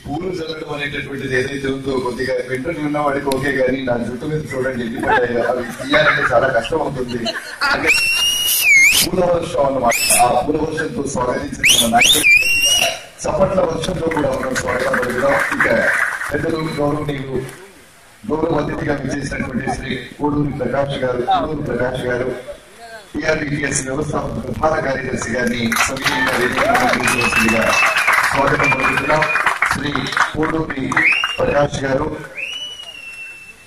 పూలు చల్లడం అనేటటువంటిది ఏదైతే ఉందో కొద్దిగా వెంటనే ఉన్న వాడికి ఓకే, కానీ నా జుట్టు మీద చూడండి ఎల్లిపడ్డాయి, అవి తీయాలంటే చాలా కష్టం అవుతుంది. పూల వర్షం అన్నమాట. ఆ పూల వర్షంతో స్వాగతించిన నాయకులు సపట్ల వర్షంతో కూడా మనం స్వాగతం పలుకుదాం. ఇక పెద్దలు గౌరవనీయులు గౌరవ అతిథిగా విచ్చేసినటువంటి శ్రీ కోడూరు ప్రకాష్ గారు టీఆర్డీటీఎస్ వ్యవస్థాపక ప్రధాన కార్యదర్శి గారిని సవినయంగా వేదికగా స్వాగతం పలుకుతున్నాం. శ్రీ కోడూరి ప్రకాష్ గారు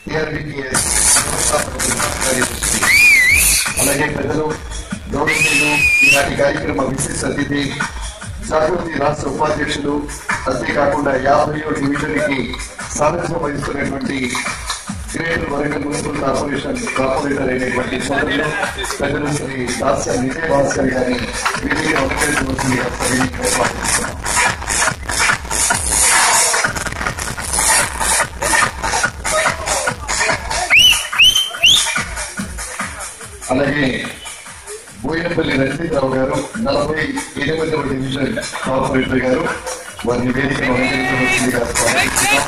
టీఆర్డీటీఎస్ వ్యవస్థాపక ప్రధాన కార్యదర్శి. అలాగే పెద్దలు గౌరవనీయులు ఈనాటి కార్యక్రమ విశిష్ట అతిథి జాగృతి రాష్ట్ర ఉపాధ్యక్షులు, అంతేకాకుండా 50వ డివిజన్ కి సారథ్యం వహిస్తున్నటువంటి గ్రేటర్ వరంగల్ మున్సిపల్ కార్పొరేటర్ అయినటువంటి సోదరులు పెద్దలు శ్రీ దాస్య విజయ భాస్కర్ గారిని వీరికి అవకాశం అలాగే బోయినపల్లి రంజితరావు గారు 48వ డివిజన్ కార్పొరేటర్ గారు, వారిని వేదిక అలంకరించవలసిందిగా స్వాగతిస్తున్నాం.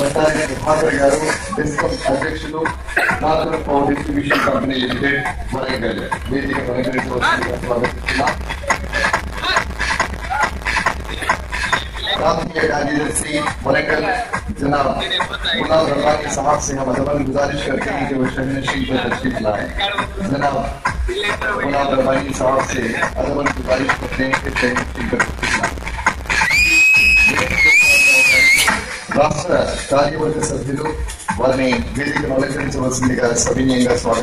బట్టారి ప్రభాకర్ గారు డిస్కమ్ అధ్యక్షులు, north power distribution company limited Warangal, వేదిక అలంకరించవలసిందిగా స్వాగతిస్తున్నాం. प्रांतीय कार्यदर्शी वरंगल जनाब गुलाब रब्बानी साहब से हम अदबन गुजारिश करते हैं कि वो शहनशीं पर तशरीफ लाएं। जनाब गुलाब रब्बानी साहब से अदबन गुजारिश करते हैं कि शहनशीं पर तशरीफ लाएं। राष्ट्र कार्यवर्ग सभ्युలు వారిని వేదికను అలంకరించవలసిందిగా సవినయంగా స్వాగతం